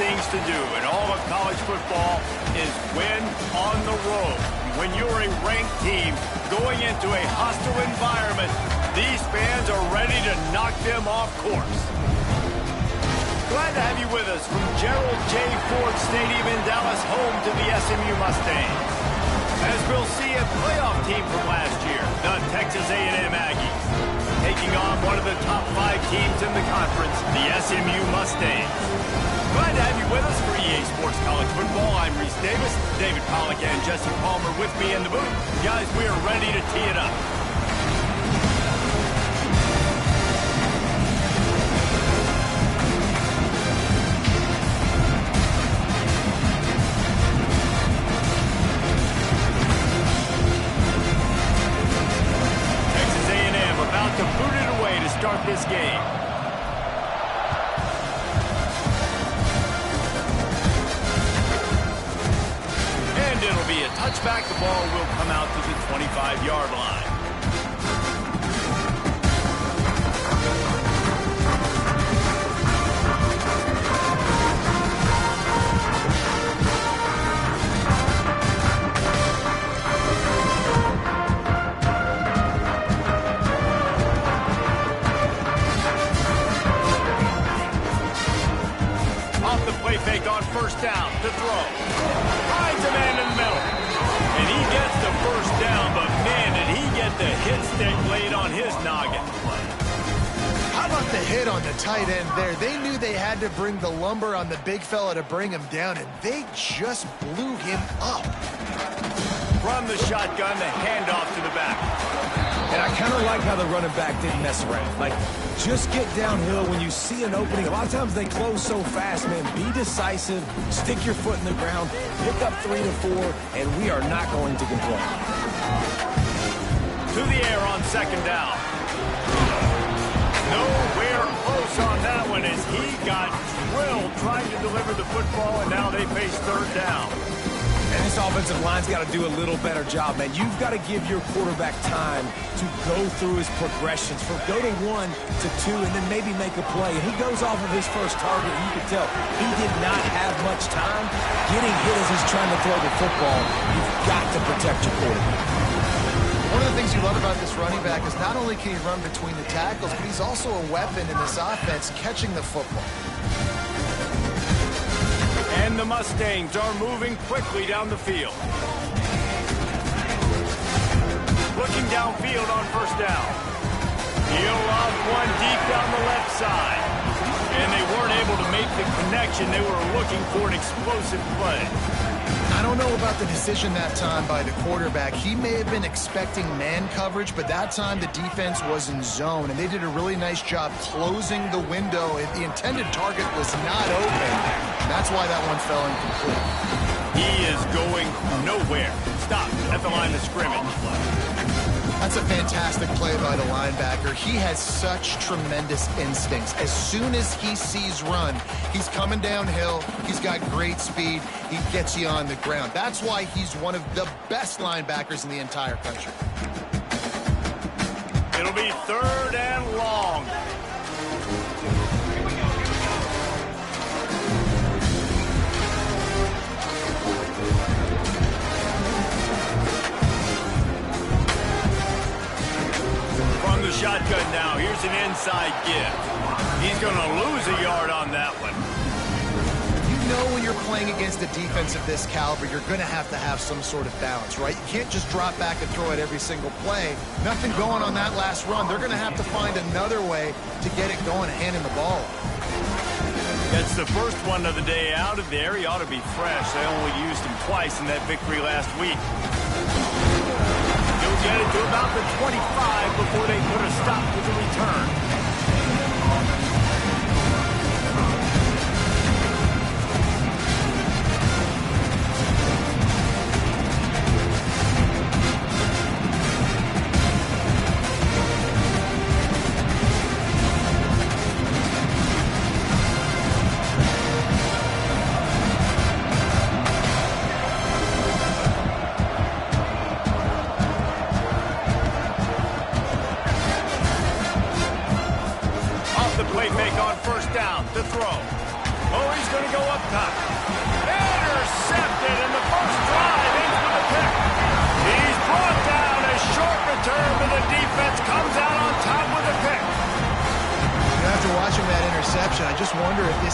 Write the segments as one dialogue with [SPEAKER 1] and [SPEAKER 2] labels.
[SPEAKER 1] things to do in all of college football is win on the road. When you're a ranked team going into a hostile environment, these fans are ready to knock them off course. Glad to have you with us from Gerald J. Ford Stadium in Dallas, home to the SMU Mustangs. As we'll see a playoff team from last year, the Texas A&M Aggies, taking on one of the top 5 teams in the conference, the SMU Mustangs. Glad to have you with us for EA Sports College Football. I'm Reese Davis, David Pollack and Jesse Palmer with me in the booth. Guys, we are ready to tee it up. Texas A&M about to boot it away to start this game. It'll be a touchback. The ball will come out to the 25-yard line. Off the play fake on first down to throw. Finds a man in the middle. And he gets the first down, but man, did he get the hit stick laid on his noggin.
[SPEAKER 2] How about the hit on the tight end there? They knew they had to bring the lumber on the big fella to bring him down, and they just blew him up.
[SPEAKER 1] From the shotgun, the handoff to the back.
[SPEAKER 3] And I kind of like how the running back didn't mess around. Like, just get downhill when you see an opening. A lot of times they close so fast, man. Be decisive, stick your foot in the ground, pick up 3 to 4, and we are not going to complain.
[SPEAKER 1] To the air on second down. Nowhere close on that one as he got drilled trying to deliver the football, and now they face third down.
[SPEAKER 3] And this offensive line's got to do a little better job, man. You've got to give your quarterback time to go through his progressions. From go to 1 to 2 and then maybe make a play. And he goes off of his first target. You can tell he did not have much time getting hit as he's trying to throw the football. You've got to protect your quarterback.
[SPEAKER 2] One of the things you love about this running back is not only can he run between the tackles, but he's also a weapon in this offense catching the football.
[SPEAKER 1] And the Mustangs are moving quickly down the field. Looking downfield on first down. Peel off one deep down the left side. And they weren't able to make the connection. They were looking for an explosive play.
[SPEAKER 2] I don't know about the decision that time by the quarterback. He may have been expecting man coverage, but that time the defense was in zone, and they did a really nice job closing the window. The intended target was not open. That's why that one fell incomplete.
[SPEAKER 1] He is going nowhere. Stop at the line of scrimmage.
[SPEAKER 2] That's a fantastic play by the linebacker. He has such tremendous instincts. As soon as he sees run, he's coming downhill. He's got great speed. He gets you on the ground. That's why he's one of the best linebackers in the entire country.
[SPEAKER 1] It'll be third and long. From the shotgun now, here's an inside give. He's going to lose a yard on that one.
[SPEAKER 2] You know when you're playing against a defense of this caliber, you're going to have some sort of balance, right? You can't just drop back and throw it every single play. Nothing going on that last run. They're going to have to find another way to get it going and handing the ball off.
[SPEAKER 1] That's the first one of the day out of there. He ought to be fresh. They only used him twice in that victory last week. He'll get it to about the 25 before they put a stop to the return.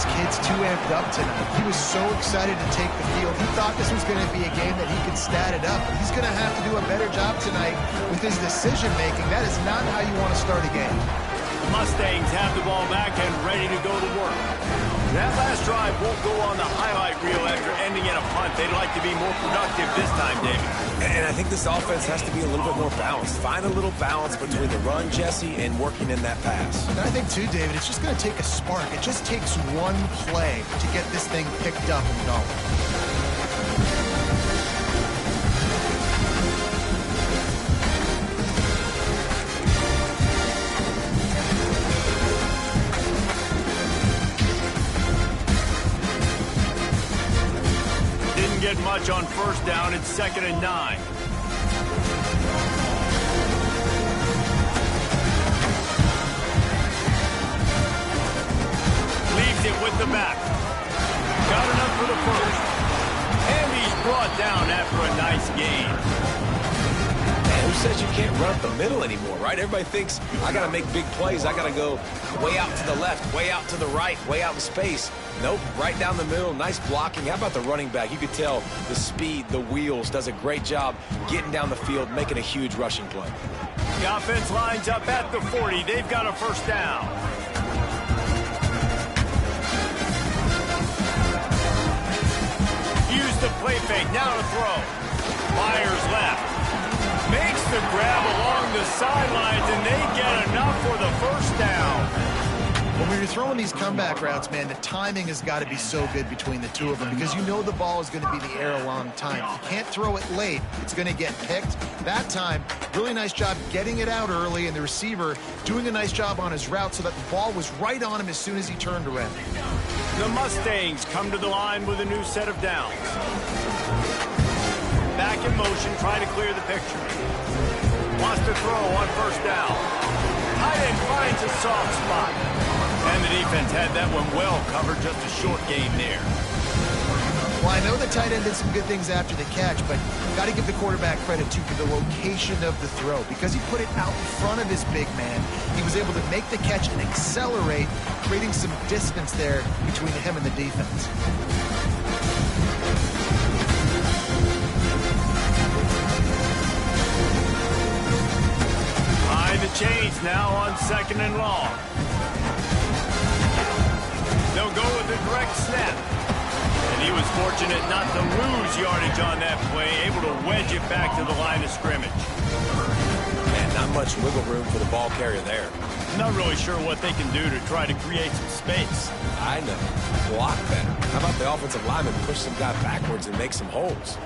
[SPEAKER 2] this kid's too amped up tonight. He was so excited to take the field. He thought this was going to be a game that he could stat it up. He's going to have to do a better job tonight with his decision-making. That is not how you want to start a game.
[SPEAKER 1] The Mustangs have the ball back and ready to go to work. That last drive won't go on the highlight reel after ending in a punt. They'd like to be more productive this time, David.
[SPEAKER 3] And I think this offense has to be a little bit more balanced. Find a little balance between the run, Jesse, and working in that pass.
[SPEAKER 2] And I think, too, David, it's just going to take a spark. It just takes one play to get this thing picked up and going.
[SPEAKER 1] Get much on first down. It's 2nd and 9. Leaves it with the back. Got enough for the first. And he's brought down after a nice gain.
[SPEAKER 3] Man, who says you can't run up the middle anymore, right? Everybody thinks, I got to make big plays. I got to go way out to the left, way out to the right, way out in space. Nope, right down the middle, nice blocking. How about the running back? You could tell the speed, the wheels, does a great job getting down the field, making a huge rushing play.
[SPEAKER 1] The offense lines up at the 40. They've got a first down. Use the play fake, now to throw. Fires left. Makes the grab along the sidelines, and they get enough for the first down.
[SPEAKER 2] When you're throwing these comeback routes, man, the timing has got to be so good between the two of them because you know the ball is going to be in the air a long time. If you can't throw it late, it's going to get picked. That time, really nice job getting it out early, and the receiver doing a nice job on his route so that the ball was right on him as soon as he turned around.
[SPEAKER 1] The Mustangs come to the line with a new set of downs. Back in motion, trying to clear the picture. Wants to throw on first down. Tight end finds a soft spot. And the defense had that one well covered, just a short gain there.
[SPEAKER 2] Well, I know the tight end did some good things after the catch, but got to give the quarterback credit, too, for the location of the throw. Because he put it out in front of his big man, he was able to make the catch and accelerate, creating some distance there between him and the defense.
[SPEAKER 1] Behind the chains now on 2nd and long. They'll go with a direct snap. And he was fortunate not to lose yardage on that play, able to wedge it back to the line of scrimmage.
[SPEAKER 3] Man, not much wiggle room for the ball carrier there.
[SPEAKER 1] Not really sure what they can do to try to create some space.
[SPEAKER 3] I know. Block better. How about the offensive lineman push some guy backwards and make some holes?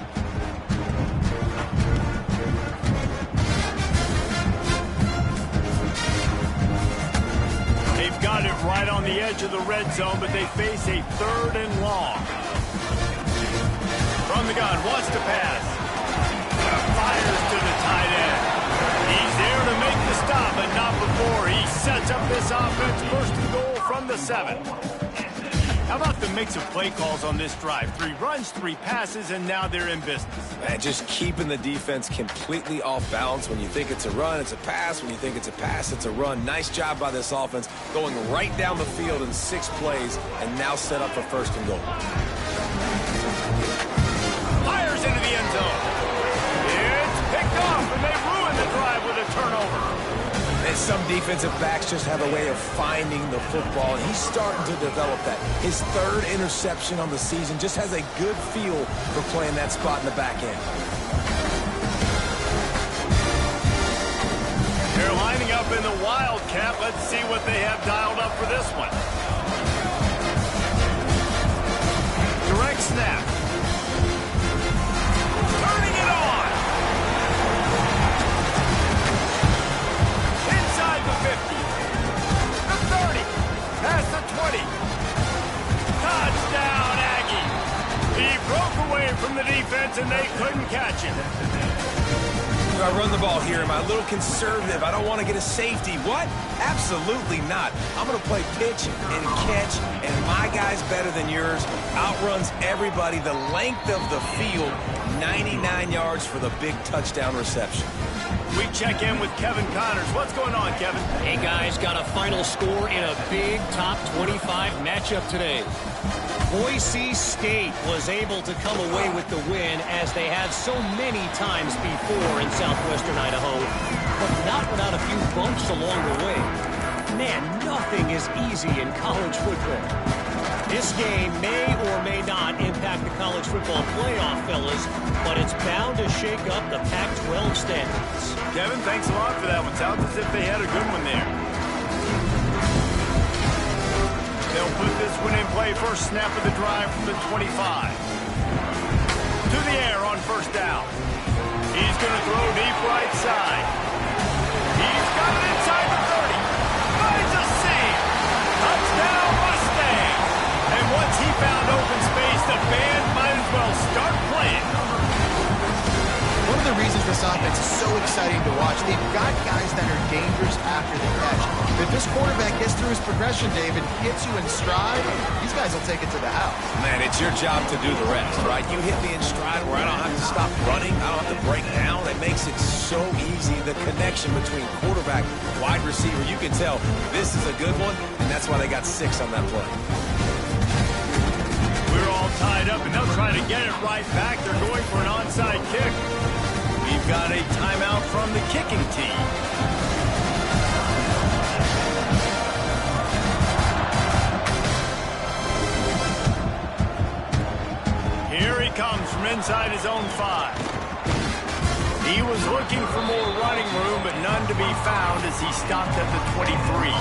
[SPEAKER 1] They've got it right on the edge of the red zone, but they face a 3rd and long. From the gun, wants to pass. Fires to the tight end. He's there to make the stop, but not before he sets up this offense. 1st and goal from the 7. How about the mix of play calls on this drive? 3 runs, 3 passes, and now they're in business.
[SPEAKER 3] Man, just keeping the defense completely off balance. When you think it's a run, it's a pass. When you think it's a pass, it's a run. Nice job by this offense, going right down the field in 6 plays, and now set up for 1st and goal.
[SPEAKER 1] Fires into the end zone. It's picked off, and they ruin the drive with a turnover.
[SPEAKER 3] And some defensive backs just have a way of finding the football, and he's starting to develop that. His 3rd interception on the season, just has a good feel for playing that spot in the back end.
[SPEAKER 1] They're lining up in the Wildcat. Let's see what they have dialed up for this one. Direct snap. Turning it on. Inside the 50. The 30. Past the 20. Touchdown, Aggie. He broke away from the defense, and they couldn't catch him.
[SPEAKER 3] Do I run the ball here? Am I a little conservative? I don't want to get a safety. What? Absolutely not. I'm going to play pitch and catch, and my guy's better than yours. Outruns everybody the length of the field. 99 yards for the big touchdown reception.
[SPEAKER 1] We check in with Kevin Connors. What's going on, Kevin?
[SPEAKER 4] Hey, guys, got a final score in a big top 25 matchup today. Boise State was able to come away with the win, as they have so many times before in southwestern Idaho, but not without a few bumps along the way. Man, nothing is easy in college football. This game may or may not impact the college football playoff, fellas, but it's bound to shake up the Pac-12 standings.
[SPEAKER 1] Kevin, thanks a lot for that one. Sounds as if they had a good one there. They'll put this one in play. First snap of the drive from the 25. To the air on first down. He's going to throw deep right side. He's got it inside the 30. Finds a seam. Touchdown Mustang. And once he found open space, the band might as well start playing.
[SPEAKER 2] One of the reasons this offense is so exciting to watch, they've got guys that are dangerous after the catch. If this quarterback gets through his progression, David, gets you in stride, these guys will take it to the house.
[SPEAKER 3] Man, it's your job to do the rest, right? You hit me in stride where I don't have to stop running. I don't have to break down. It makes it so easy. The connection between quarterback, wide receiver, you can tell this is a good one, and that's why they got 6 on that play.
[SPEAKER 1] We're all tied up, and they'll try to get it right back. They're going for an onside kick. We've got a timeout from the kicking team. Here he comes from inside his own 5. He was looking for more running room, but none to be found as he stopped at the 23.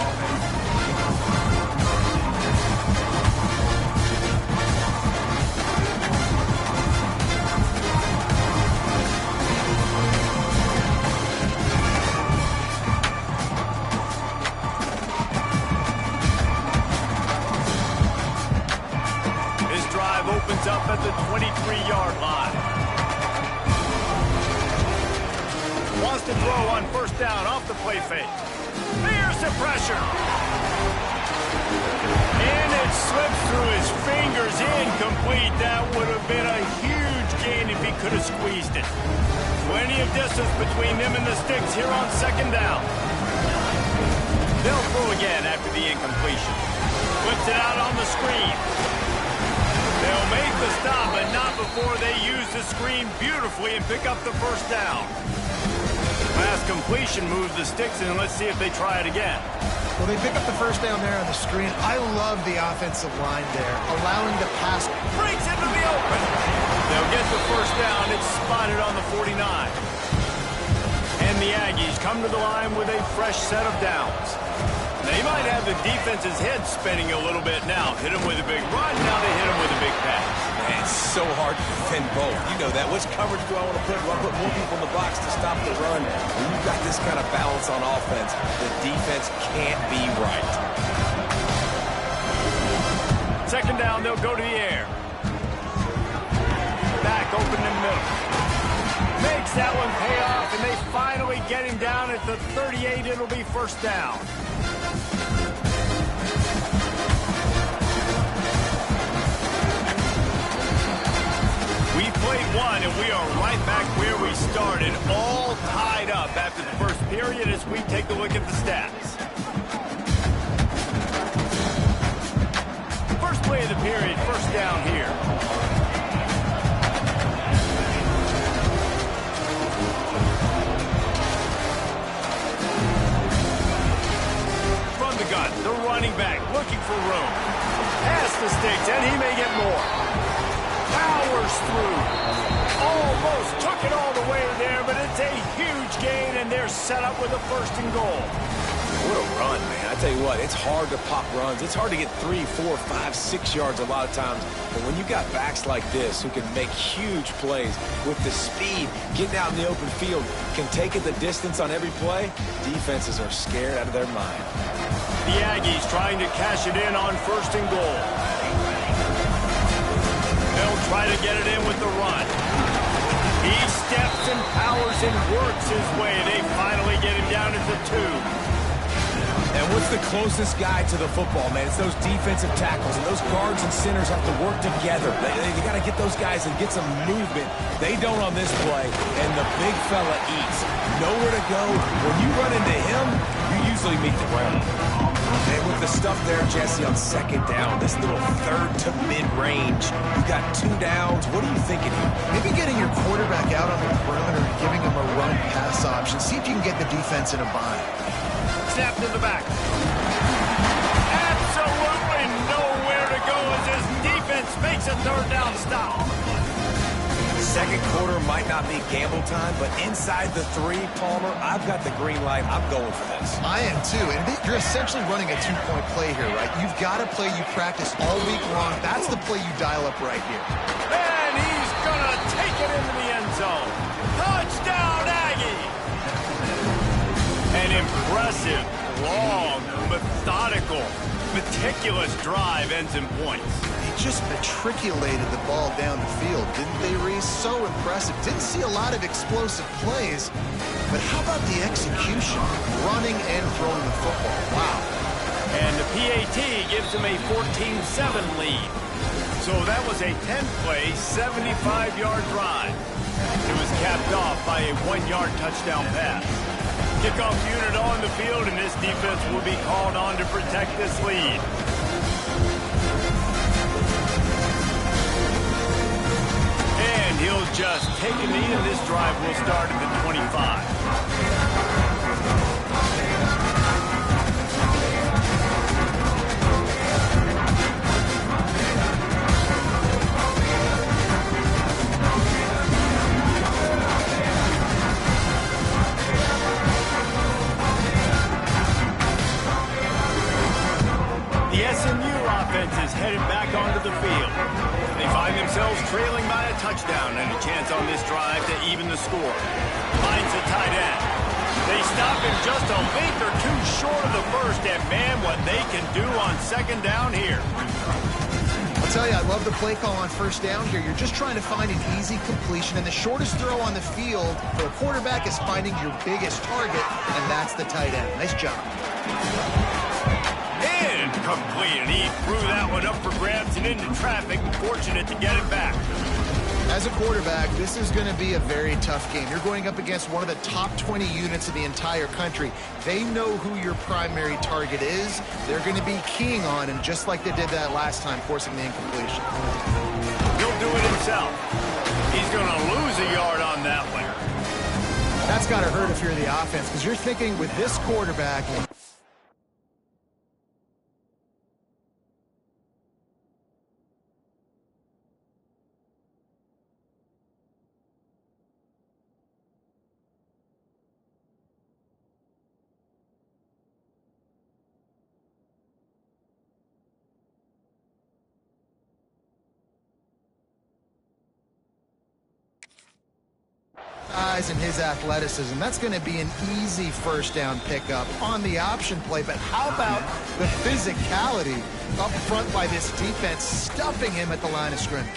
[SPEAKER 1] Opens up at the 23-yard line. Wants to throw on first down off the play fake. Fears the pressure. And it slips through his fingers, incomplete. That would have been a huge gain if he could have squeezed it. Plenty of distance between them and the sticks here on second down. They'll throw again after the incompletion. Puts it out on the screen. They'll make the stop, but not before they use the screen beautifully and pick up the first down. Pass completion moves the sticks, and let's see if they try it again.
[SPEAKER 2] Well, they pick up the first down there on the screen. I love the offensive line there, allowing the pass.
[SPEAKER 1] Breaks into the open. They'll get the first down. It's spotted on the 49. And the Aggies come to the line with a fresh set of downs. They might have the defense's head spinning a little bit now. Hit him with a big run, now they hit him with a big pass.
[SPEAKER 3] Man, it's so hard to defend both. You know that. Which coverage do I want to put? Do I put more people in the box to stop the run? When you've got this kind of balance on offense, the defense can't be right.
[SPEAKER 1] Second down, they'll go to the air. Back open in the middle. Makes that one pay off, and they finally get him down at the 38. It'll be first down. We played one, and we are right back where we started, all tied up after the first period as we take a look at the stats. First play of the period, first down here. From the gun, the running back looking for room. Past the sticks, and he may get more. Powers through. Almost took it all the way there, but it's a huge gain, and they're set up with a first and goal.
[SPEAKER 3] What a run, man. I tell you what, it's hard to pop runs. It's hard to get 3, 4, 5, 6 yards a lot of times. But when you got backs like this who can make huge plays with the speed, getting out in the open field, can take it the distance on every play, defenses are scared out of their mind.
[SPEAKER 1] The Aggies trying to cash it in on first and goal. They'll try to get it in with the run. He steps and powers and works his way. They finally get him down at the 2.
[SPEAKER 3] And what's the closest guy to the football, man? It's those defensive tackles, and those guards and centers have to work together. They got to get those guys and get some movement. They don't on this play, and the big fella eats. Nowhere to go. When you run into him, you usually meet the ground. And with the stuff there, Jesse, on second down, this little third to mid-range, you've got 2 downs. What are you thinking here?
[SPEAKER 2] Maybe getting your quarterback out on the perimeter and giving him a run-pass option. See if you can get the defense in a bind.
[SPEAKER 1] Snapped in the back. Absolutely nowhere to go as his defense makes a third down stop.
[SPEAKER 3] Second quarter might not be gamble time, but inside the 3, Palmer, I've got the green light. I'm going for this.
[SPEAKER 2] I am too. And you're essentially running a 2-point play here, right? You've got a play you practice all week long. That's the play you dial up right here.
[SPEAKER 1] And he's going to take it into the end zone. Touchdown, Aggie! An impressive, long, methodical, meticulous drive ends in points.
[SPEAKER 2] They just matriculated the ball down the field, didn't they, Reese? So impressive. Didn't see a lot of explosive plays, but how about the execution? Running and throwing the football. Wow.
[SPEAKER 1] And the PAT gives him a 14-7 lead. So that was a 10-play, 75-yard drive. It was capped off by a 1-yard touchdown pass. Kickoff unit on the field, and this defense will be called on to protect this lead. And he'll just take a knee, and this drive will start at the 25. Is headed back onto the field. They find themselves trailing by a touchdown and a chance on this drive to even the score. Finds a tight end. They stop him just a length or 2 short of the first, and man, what they can do on second down here.
[SPEAKER 2] I'll tell you, I love the play call on first down here. You're just trying to find an easy completion, and the shortest throw on the field for a quarterback is finding your biggest target, and that's the tight end. Nice job.
[SPEAKER 1] Complete, and he threw that one up for grabs and into traffic, and fortunate to get it back.
[SPEAKER 2] As a quarterback, this is going to be a very tough game. You're going up against one of the top 20 units in the entire country. They know who your primary target is. They're going to be keying on him, just like they did that last time, forcing the incompletion.
[SPEAKER 1] He'll do it himself. He's going to lose a yard on that one.
[SPEAKER 2] That's got to hurt if you're the offense, because you're thinking with this quarterback... and his athleticism, that's going to be an easy first down pickup on the option play. But how about the physicality up front by this defense, stuffing him at the line of scrimmage?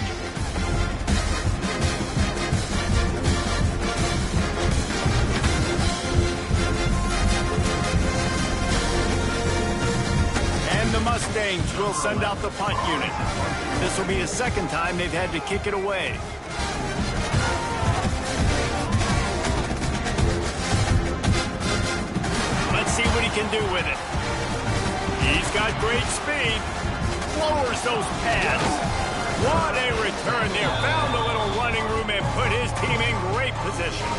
[SPEAKER 1] And the Mustangs will send out the punt unit. This will be the second time they've had to kick it away. See what he can do with it. He's got great speed. Lowers those pads. What a return there. Found a little running room and put his team in great position.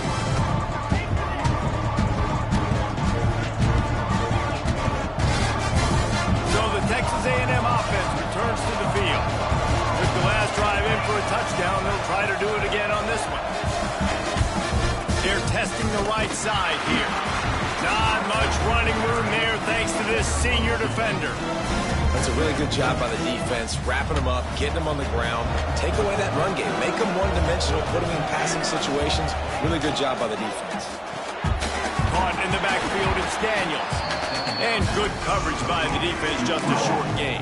[SPEAKER 1] So the Texas A&M offense returns to the field. Took the last drive in for a touchdown. They'll try to do it again on this one. They're testing the right side here. Not much running room there thanks to this senior defender.
[SPEAKER 3] That's a really good job by the defense, wrapping them up, getting them on the ground, take away that run game, make them one-dimensional, put them in passing situations. Really good job by the defense.
[SPEAKER 1] Caught in the backfield, it's Daniels. And good coverage by the defense, just a short gain.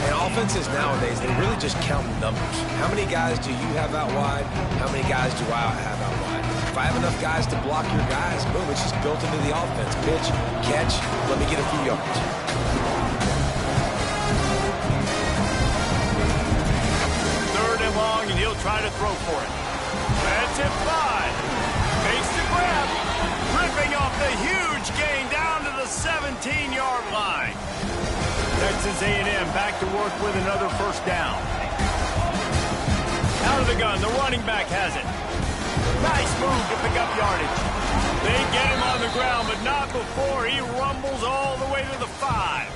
[SPEAKER 3] And offenses nowadays, they really just count numbers. How many guys do you have out wide? How many guys do I have out wide? If I have enough guys to block your guys, boom, it's just built into the offense. Pitch, catch, let me get a few yards.
[SPEAKER 1] Third and long, and he'll try to throw for it. That's it, 5. Makes the grab. Ripping off the huge gain down to the 17-yard line. Texas A&M back to work with another first down. Out of the gun, the running back has it. Nice move to pick up yardage. They get him on the ground, but not before he rumbles all the way to the 5.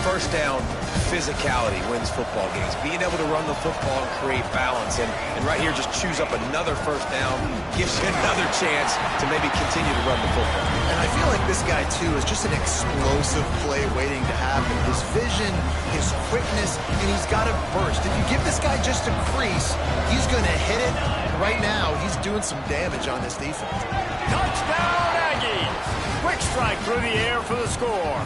[SPEAKER 3] First down, physicality wins football games. Being able to run the football and create balance. And right here, just choose up another first down, gives you another chance to maybe continue to run the football.
[SPEAKER 2] And I feel like this guy, too, is just an explosive play waiting to happen. His vision, his quickness, and he's got a burst. If you give this guy just a crease, he's going to hit it. Right now, he's doing some damage on this defense.
[SPEAKER 1] Touchdown, Aggies! Quick strike through the air for the score.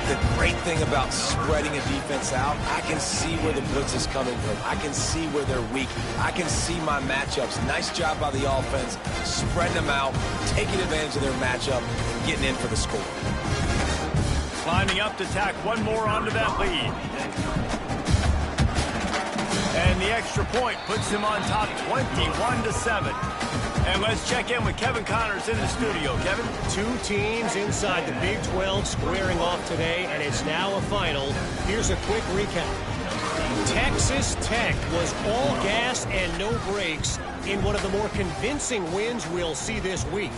[SPEAKER 3] The great thing about spreading a defense out, I can see where the blitz is coming from. I can see where they're weak. I can see my matchups. Nice job by the offense, spreading them out, taking advantage of their matchup, and getting in for the score.
[SPEAKER 1] Lining up to tack one more onto that lead. And the extra point puts them on top 21-7. And let's check in with Kevin Connors in the studio. Kevin?
[SPEAKER 4] Two teams inside the Big 12 squaring off today, and it's now a final. Here's a quick recap. Texas Tech was all gas and no brakes in one of the more convincing wins we'll see this week.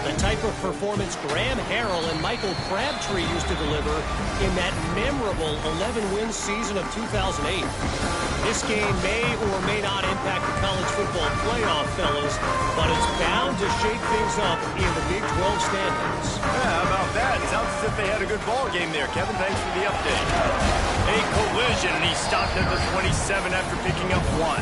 [SPEAKER 4] The type of performance Graham Harrell and Michael Crabtree used to deliver in that memorable 11-win season of 2008. This game may or may not impact the college football playoff, fellas, but it's bound to shake things up in the Big 12 standings.
[SPEAKER 1] Yeah, how about that? Sounds as if they had a good ball game there. Kevin, thanks for the update. A collision, and he stopped at the 27 after picking up 1.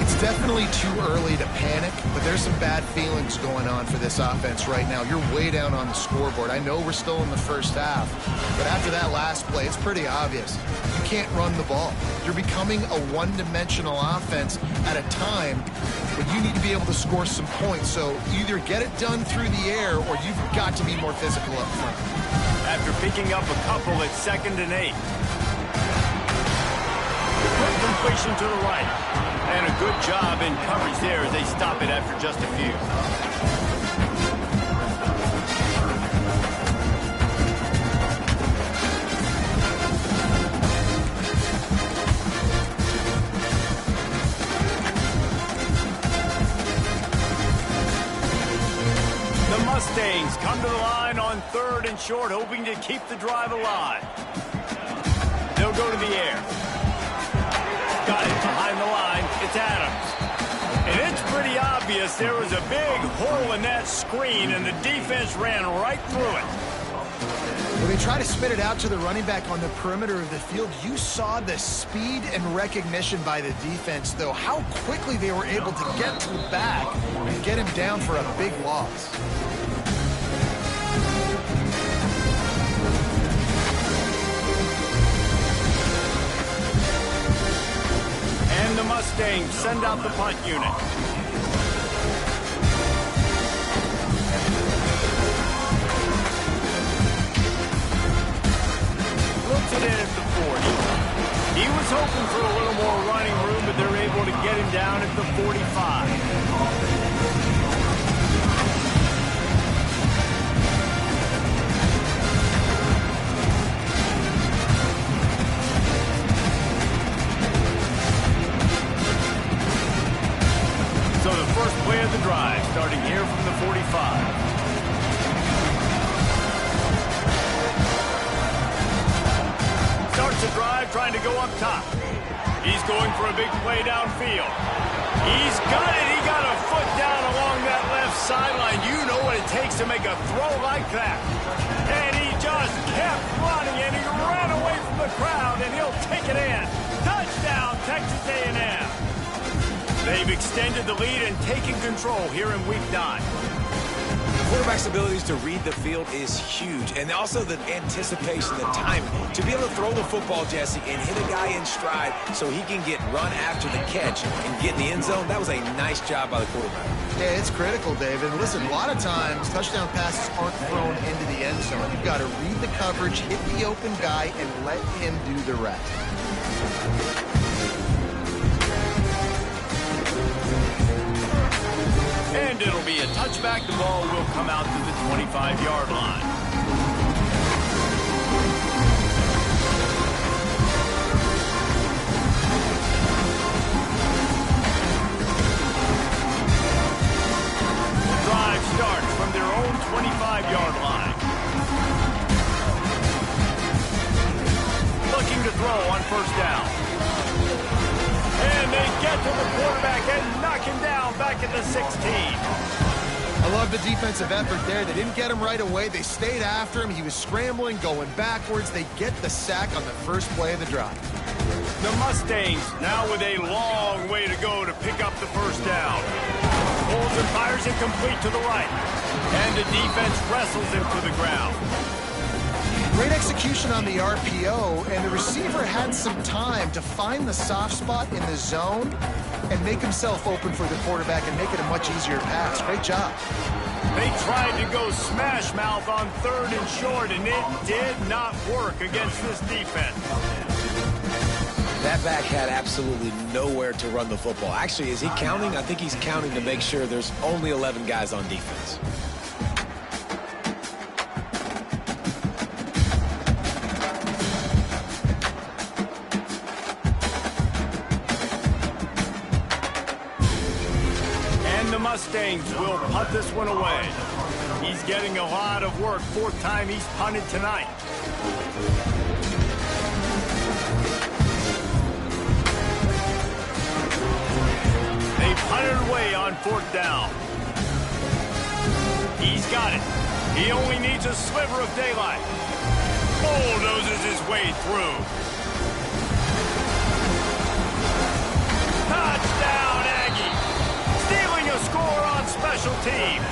[SPEAKER 2] It's definitely too early to panic, but there's some bad feelings going on for this offense right now. You're way down on the scoreboard. I know we're still in the first half, but after that last play, it's pretty obvious. You can't run the ball. You're becoming a one-dimensional offense at a time when you need to be able to score some points. So either get it done through the air or you've got to be more physical up front.
[SPEAKER 1] After picking up a couple at 2nd and 8. Quick completion to the right. And a good job in coverage there as they stop it after just a few. The Mustangs come to the line on 3rd and short, hoping to keep the drive alive. They'll go to the air. Got it behind the line. It's Adams. And it's pretty obvious there was a big hole in that screen, and the defense ran right through it.
[SPEAKER 2] When they try to spit it out to the running back on the perimeter of the field, you saw the speed and recognition by the defense, though, how quickly they were able to get to the back and get him down for a big loss.
[SPEAKER 1] And the Mustangs send out the punt unit. Looks it in at the 40. He was hoping for a little more running room, but they're able to get him down at the 45. So the first play of the drive, starting here from the 45. Starts the drive trying to go up top. He's going for a big play downfield. He's got it. He got a foot down along that left sideline. You know what it takes to make a throw like that. And he just kept running, and he ran away from the crowd, and he'll take it in. Touchdown, Texas A&M. They've extended the lead and taken control here in Week 9.
[SPEAKER 3] quarterback's abilities to read the field is huge. And also the anticipation, the timing. To be able to throw the football, Jesse, and hit a guy in stride so he can get run after the catch and get in the end zone, that was a nice job by the quarterback.
[SPEAKER 2] Yeah, it's critical, David. Listen, a lot of times touchdown passes aren't thrown into the end zone. You've got to read the coverage, hit the open guy, and let him do the rest.
[SPEAKER 1] And it'll be a touchback. The ball will come out to the 25-yard line. Drive starts from their own 25-yard line. Looking to throw on first down. And they get to the quarterback and knock him down back at the 16.
[SPEAKER 2] I love the defensive effort there. They didn't get him right away. They stayed after him. He was scrambling, going backwards. They get the sack on the first play of the drive.
[SPEAKER 1] The Mustangs now with a long way to go to pick up the first down. Pulls and fires it complete to the right. And the defense wrestles him to the ground.
[SPEAKER 2] Great execution on the RPO, and the receiver had some time to find the soft spot in the zone and make himself open for the quarterback and make it a much easier pass. Great job.
[SPEAKER 1] They tried to go smash mouth on 3rd and short, and it did not work against this defense.
[SPEAKER 3] That back had absolutely nowhere to run the football. Actually, is he counting? I think he's counting to make sure there's only 11 guys on defense.
[SPEAKER 1] Mustangs will punt this one away. He's getting a lot of work. 4th time he's punted tonight. They punted away on 4th down. He's got it. He only needs a sliver of daylight. Bulldozes his way through. Touchdown, Aggie. Stealing a score on special teams.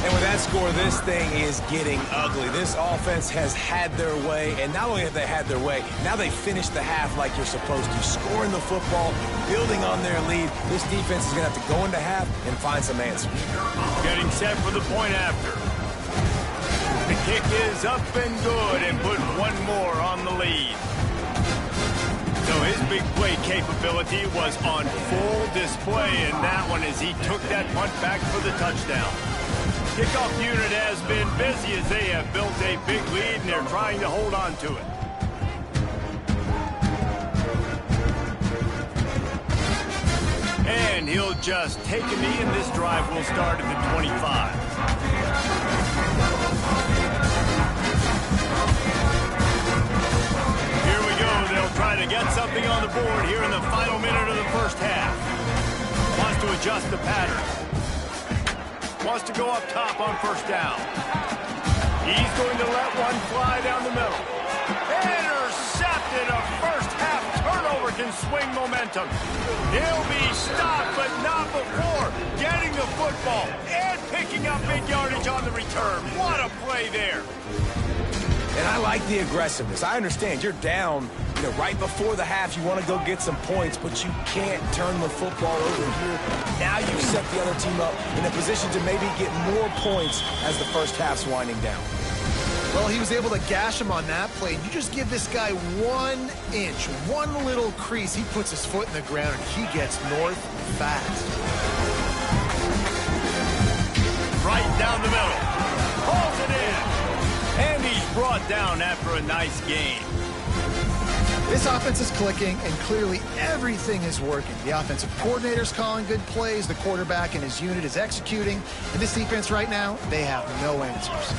[SPEAKER 3] And with that score, this thing is getting ugly. This offense has had their way, and not only have they had their way, now they finish the half like you're supposed to, scoring the football, building on their lead. This defense is going to have to go into half and find some answers.
[SPEAKER 1] Getting set for the point after. The kick is up and good and put one more on the lead. So his big play capability was on full display in that one as he took that punt back for the touchdown. Kickoff unit has been busy as they have built a big lead and they're trying to hold on to it. And he'll just take a knee, and this drive will start at the 25. Here we go. They'll try to get something on the board here in the final minute of the first half. Wants to adjust the pattern. Wants to go up top on first down. He's going to let one fly down the middle. Intercepted. A first half turnover can swing momentum. He'll be stopped, but not before getting the football and picking up big yardage on the return. What a play there.
[SPEAKER 3] And I like the aggressiveness. I understand you're down, right before the half. You want to go get some points, but you can't turn the football over here. Now you've set the other team up in a position to maybe get more points as the first half's winding down.
[SPEAKER 2] Well, he was able to gash him on that play. You just give this guy 1 inch, one little crease. He puts his foot in the ground, and he gets north fast.
[SPEAKER 1] Right down the middle. Pulls it in. And he's brought down after a nice game.
[SPEAKER 2] This offense is clicking, and clearly everything is working. The offensive coordinator's calling good plays. The quarterback and his unit is executing. And this defense right now, they have no answers.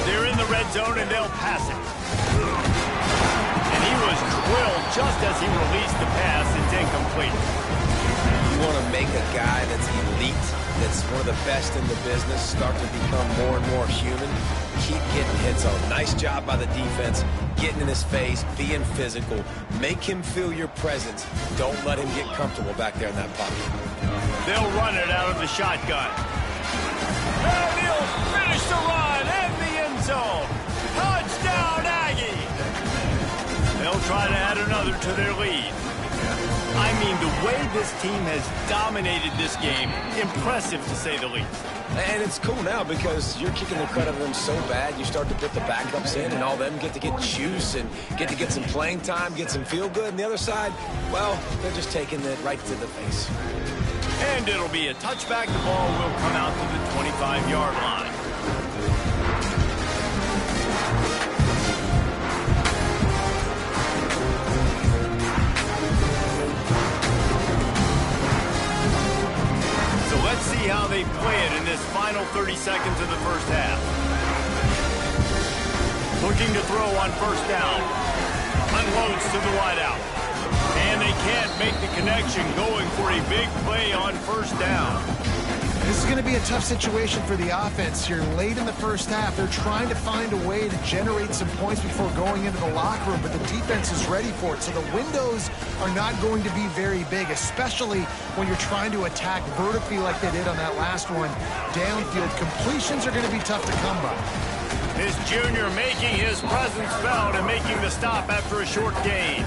[SPEAKER 1] They're in the red zone, and they'll pass it. And he was drilled just as he released the pass. It's incomplete.
[SPEAKER 3] You want to make a guy that's elite, that's one of the best in the business, start to become more and more human. Keep getting hits on. Nice job by the defense, getting in his face, being physical. Make him feel your presence. Don't let him get comfortable back there in that pocket.
[SPEAKER 1] They'll run it out of the shotgun. And he'll finish the run and the end zone. Touchdown, Aggie! They'll try to add another to their lead. I mean, the way this team has dominated this game, impressive to say the least.
[SPEAKER 3] And it's cool now because you're kicking the credit of them so bad, you start to put the backups in and all them get to get juice and get to get some playing time, get some feel good. And the other side, well, they're just taking it right to the face.
[SPEAKER 1] And it'll be a touchback. The ball will come out to the 25-yard line. Let's see how they play it in this final 30 seconds of the first half. Looking to throw on first down. Unloads to the wideout. And they can't make the connection, going for a big play on first down.
[SPEAKER 2] This is going to be a tough situation for the offense here. Late in the first half, they're trying to find a way to generate some points before going into the locker room, but the defense is ready for it. So the windows are not going to be very big, especially when you're trying to attack vertically like they did on that last one. Downfield completions are going to be tough to come by.
[SPEAKER 1] This junior making his presence felt and making the stop after a short gain.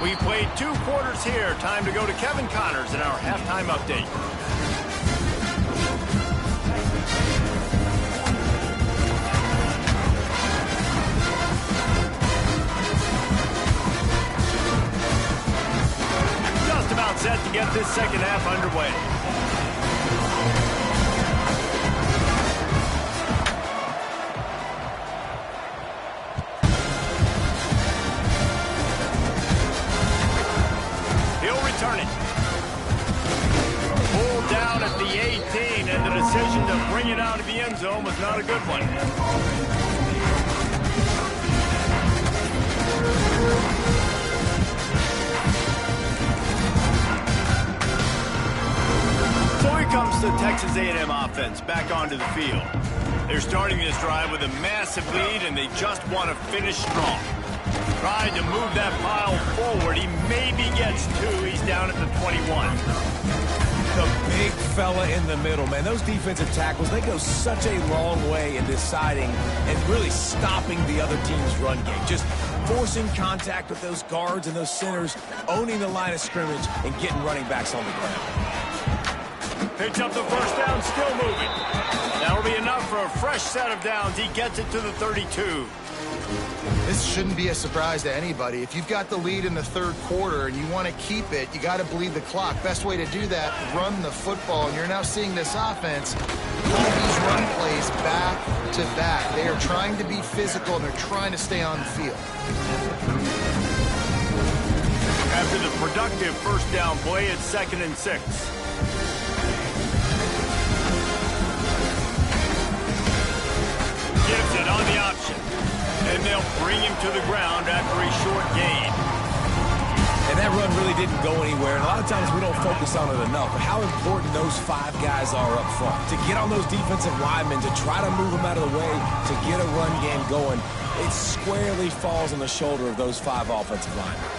[SPEAKER 1] We played 2 quarters here. Time to go to Kevin Connors in our halftime update. Just about set to get this second half underway. Return it. Pulled down at the 18, and the decision to bring it out of the end zone was not a good one. So here comes the Texas A&M offense back onto the field. They're starting this drive with a massive lead, and they just want to finish strong. Tried to move that pile forward. He maybe gets 2. He's down at the 21.
[SPEAKER 3] The big fella in the middle, man. Those defensive tackles, they go such a long way in deciding and really stopping the other team's run game. Just forcing contact with those guards and those centers, owning the line of scrimmage, and getting running backs on the ground.
[SPEAKER 1] Picks up the first down, still moving. That'll be enough for a fresh set of downs. He gets it to the 32.
[SPEAKER 2] This shouldn't be a surprise to anybody. If you've got the lead in the third quarter and you want to keep it, you got to bleed the clock. Best way to do that, run the football. And you're now seeing this offense pull these run plays back to back. They are trying to be physical, and they're trying to stay on the field.
[SPEAKER 1] After the productive first down play, it's 2nd and 6. Gives it on the option. And they'll bring him to the ground after a short gain.
[SPEAKER 3] And that run really didn't go anywhere. And a lot of times we don't focus on it enough. But how important those 5 guys are up front. To get on those defensive linemen, to try to move them out of the way, to get a run game going, it squarely falls on the shoulder of those 5 offensive linemen.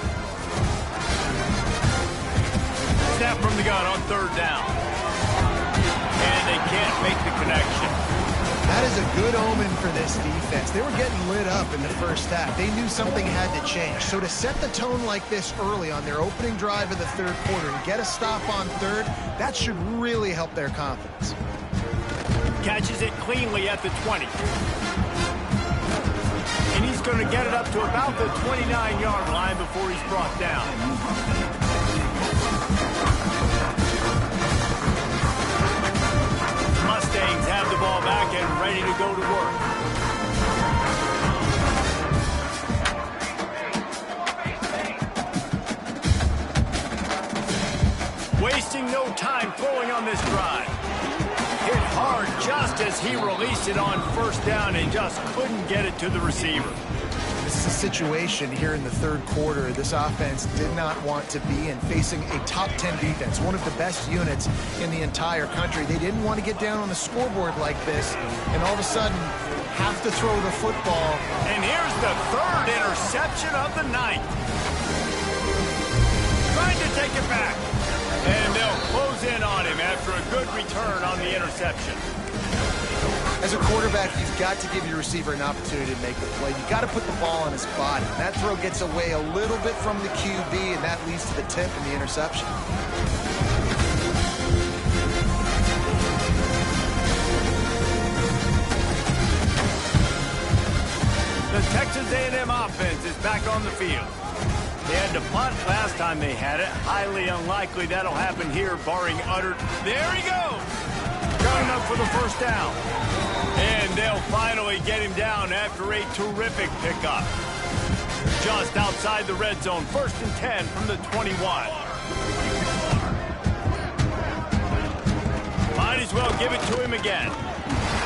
[SPEAKER 1] Snap from the gun on 3rd down. And they can't make the connection.
[SPEAKER 2] That is a good omen for this defense. They were getting lit up in the first half. They knew something had to change. So to set the tone like this early on their opening drive of the third quarter and get a stop on 3rd, that should really help their confidence.
[SPEAKER 1] Catches it cleanly at the 20. And he's going to get it up to about the 29-yard line before he's brought down. Mustangs have the ball back and ready to go to work. Wasting no time throwing on this drive. Hit hard just as he released it on first down and just couldn't get it to the receiver.
[SPEAKER 2] This is a situation here in the third quarter this offense did not want to be in, facing a top 10 defense, one of the best units in the entire country. They didn't want to get down on the scoreboard like this, and all of a sudden have to throw the football.
[SPEAKER 1] And here's the third interception of the night. Trying to take it back. And they'll close in on him after a good return on the interception.
[SPEAKER 2] As a quarterback, you've got to give your receiver an opportunity to make the play. You've got to put the ball on his body. That throw gets away a little bit from the QB, and that leads to the tip and the interception.
[SPEAKER 1] The Texas A&M offense is back on the field. They had to punt last time they had it. Highly unlikely that'll happen here, barring utter... There he goes! Coming up for the first down. And they'll finally get him down after a terrific pickup. Just outside the red zone, 1st and 10 from the 21. Might as well give it to him again.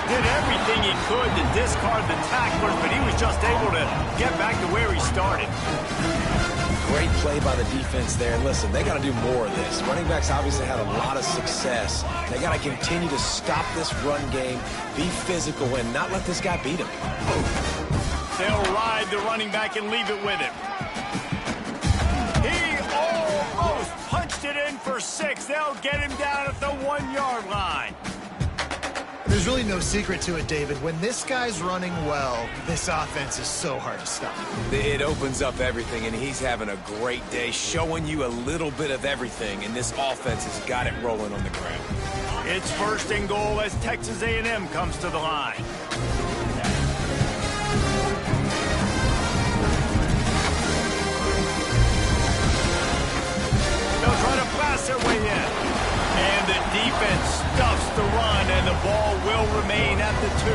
[SPEAKER 1] Did everything he could to discard the tacklers, but he was just able to get back to where he started.
[SPEAKER 3] Great play by the defense there. And listen, they got to do more of this. Running backs obviously had a lot of success. They got to continue to stop this run game, be physical, and not let this guy beat him.
[SPEAKER 1] They'll ride the running back and leave it with him. He almost punched it in for 6. They'll get him down at the 1-yard line.
[SPEAKER 2] There's really no secret to it, David. When this guy's running well, this offense is so hard to stop.
[SPEAKER 3] It opens up everything, and he's having a great day, showing you a little bit of everything, and this offense has got it rolling on the ground.
[SPEAKER 1] It's 1st and goal as Texas A&M comes to the line. They'll try to blast their way in. And the defense stuffs the run, and the ball will remain at the 2.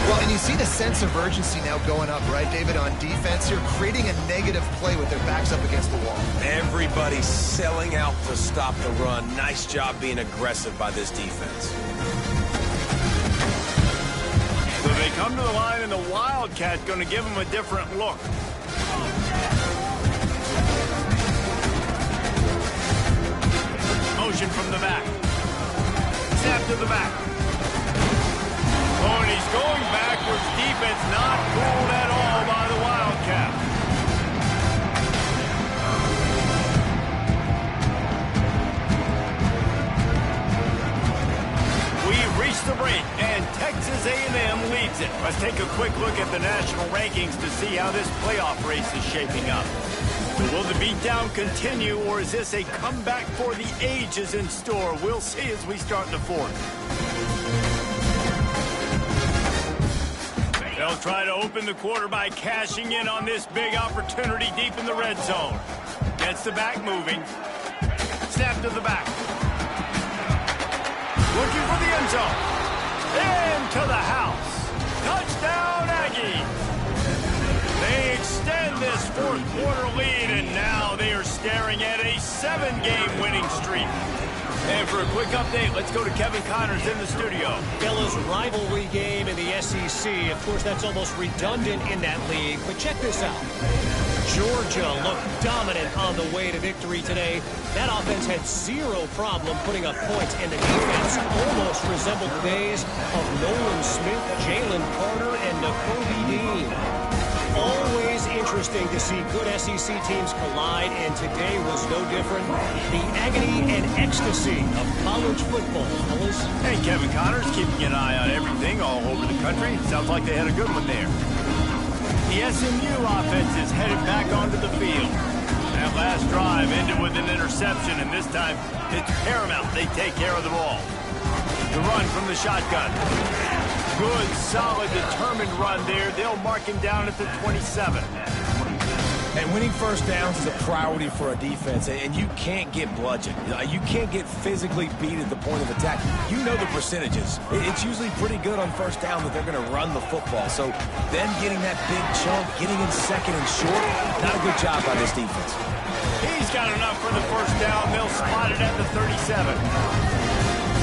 [SPEAKER 2] Well, and you see the sense of urgency now going up, right, David, on defense here, creating a negative play with their backs up against the wall.
[SPEAKER 3] Everybody's selling out to stop the run. Nice job being aggressive by this defense.
[SPEAKER 1] So they come to the line, and the Wildcat's going to give them a different look. Motion from the back. Snap to the back. Oh, and he's going backwards. Defense not fooled at all by the Wildcat. We've reached the break, and Texas A&M leads it. Let's take a quick look at the national rankings to see how this playoff race is shaping up. Will the beatdown continue, or is this a comeback for the ages in store? We'll see as we start the 4th. They'll try to open the quarter by cashing in on this big opportunity deep in the red zone. Gets the back moving. Snap to the back. Looking for the end zone. Into the house. Touchdown, Aggies. They extend this 4th quarter lead, and now they are staring at a 7-game winning streak. And for a quick update, let's go to Kevin Connors in the studio.
[SPEAKER 4] Fellas, rivalry game in the SEC. Of course, that's almost redundant in that league, but check this out. Georgia looked dominant on the way to victory today. That offense had 0 problem putting up points, and the defense almost resembled the days of Nolan Smith, Jalen Carter, and Nakobe Dean. Always interesting to see good SEC teams collide, and today was no different. The agony and ecstasy of college football, fellas.
[SPEAKER 1] Hey, Kevin Connors, keeping an eye on everything all over the country. Sounds like they had a good one there. The SMU offense is headed back onto the field. That last drive ended with an interception, and this time it's paramount they take care of the ball. The run from the shotgun. Good, solid, determined run there. They'll mark him down at the 27.
[SPEAKER 3] And winning first downs is a priority for a defense, and you can't get bludgeoned. You can't get physically beat at the point of attack. You know the percentages. It's usually pretty good on first down that they're going to run the football. So then getting that big chunk, getting in second and short, not a good job by this defense.
[SPEAKER 1] He's got enough for the first down. They'll spot it at the 37.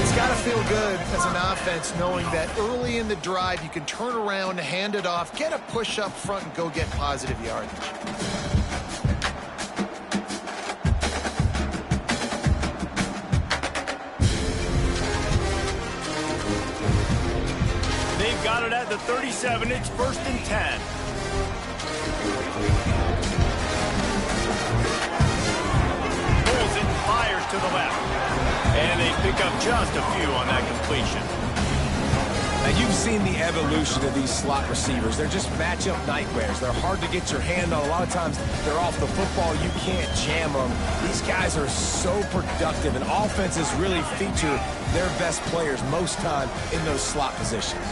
[SPEAKER 2] It's got to feel good as an offense knowing that early in the drive you can turn around, hand it off, get a push up front, and go get positive yardage.
[SPEAKER 1] They've got it at the 37. It's 1st and 10. Pulls it and fires to the left. And they pick up just a few on that completion.
[SPEAKER 3] Now, you've seen the evolution of these slot receivers. They're just matchup nightmares. They're hard to get your hand on. A lot of times, they're off the football. You can't jam them. These guys are so productive, and offenses really feature their best players most time in those slot positions.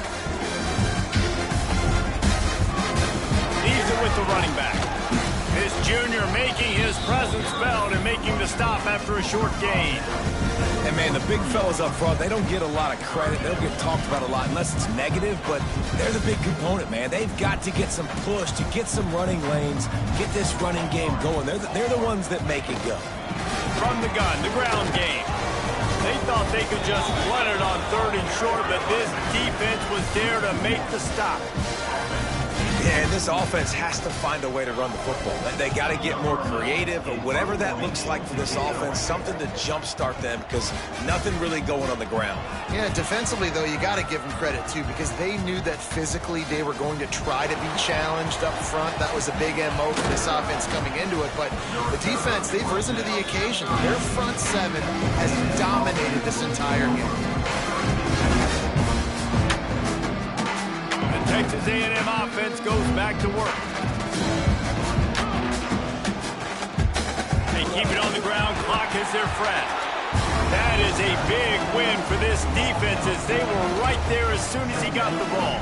[SPEAKER 1] Leaves it with the running back. This junior making his presence felt and making the stop after a short gain.
[SPEAKER 3] And, man, the big fellas up front, they don't get a lot of credit. They don't get talked about a lot unless it's negative, but they're the big component, man. They've got to get some push, to get some running lanes, get this running game going. They're the ones that make it go.
[SPEAKER 1] From the gun, the ground game. They thought they could just run it on 3rd and short, but this defense was there to make the stop.
[SPEAKER 3] Yeah, and this offense has to find a way to run the football. They got to get more creative, or whatever that looks like for this offense, something to jumpstart them, because nothing really going on the ground.
[SPEAKER 2] Yeah, defensively, though, you got to give them credit, too, because they knew that physically they were going to try to be challenged up front. That was a big MO for this offense coming into it. But the defense, they've risen to the occasion. Their front seven has dominated this entire game.
[SPEAKER 1] Texas A&M offense goes back to work. They keep it on the ground. Clock is their friend. That is a big win for this defense as they were right there as soon as he got the ball.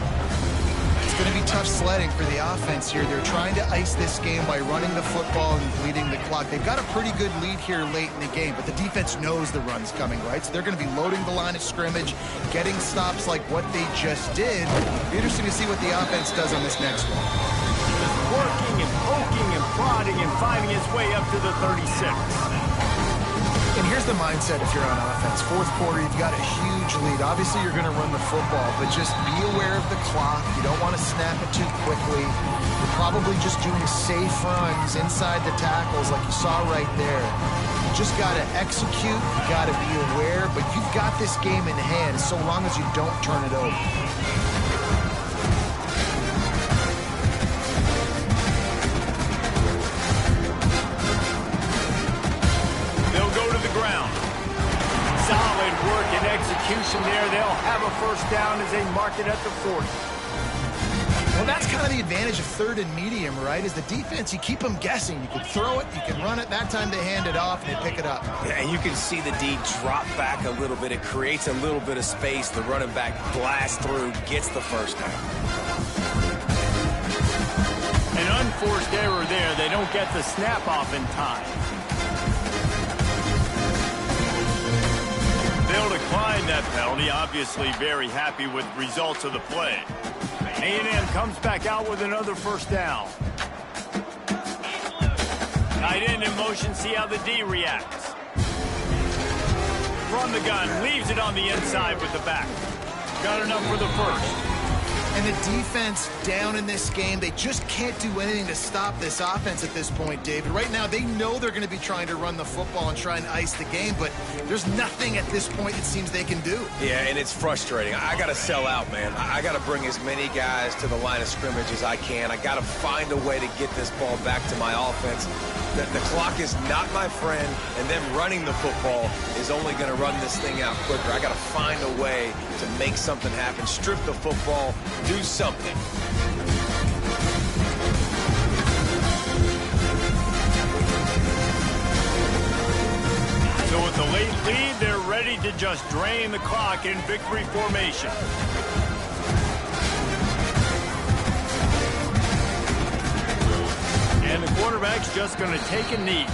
[SPEAKER 2] It's going to be tough sledding for the offense here. They're trying to ice this game by running the football and bleeding the clock. They've got a pretty good lead here late in the game, but the defense knows the run's coming, right? So they're going to be loading the line of scrimmage, getting stops like what they just did. It'll be interesting to see what the offense does on this next one.
[SPEAKER 1] Just working and poking and prodding and finding his way up to the 36.
[SPEAKER 2] And here's the mindset if you're on offense. 4th quarter, you've got a huge lead. Obviously, you're going to run the football, but just be aware of the clock. You don't want to snap it too quickly. You're probably just doing safe runs inside the tackles like you saw right there. You just got to execute. You got to be aware, but you've got this game in hand so long as you don't turn it over.
[SPEAKER 1] Solid work and execution there. They'll have a first down as they mark it at the 40.
[SPEAKER 2] Well, that's kind of the advantage of 3rd and medium, right? Is the defense, you keep them guessing. You can throw it, you can run it. That time they hand it off and they pick it up.
[SPEAKER 3] Yeah, and you can see the D drop back a little bit. It creates a little bit of space. The running back blasts through, gets the first down.
[SPEAKER 1] An unforced error there. They don't get the snap off in time. They'll decline that penalty. Obviously very happy with the results of the play. A&M comes back out with another first down. Tight end in motion. See how the D reacts. From the gun. Leaves it on the inside with the back. Got enough for the first.
[SPEAKER 2] And the defense down in this game, they just can't do anything to stop this offense at this point, David. Right now, they know they're going to be trying to run the football and try and ice the game, but there's nothing at this point it seems they can do.
[SPEAKER 3] Yeah, and it's frustrating. I got to sell out, man. I got to bring as many guys to the line of scrimmage as I can. I got to find a way to get this ball back to my offense. The clock is not my friend, and them running the football is only going to run this thing out quicker. I got to find a way to make something happen, strip the football, do something.
[SPEAKER 1] So with the late lead, they're ready to just drain the clock in victory formation. And the quarterback's just going to take a knee.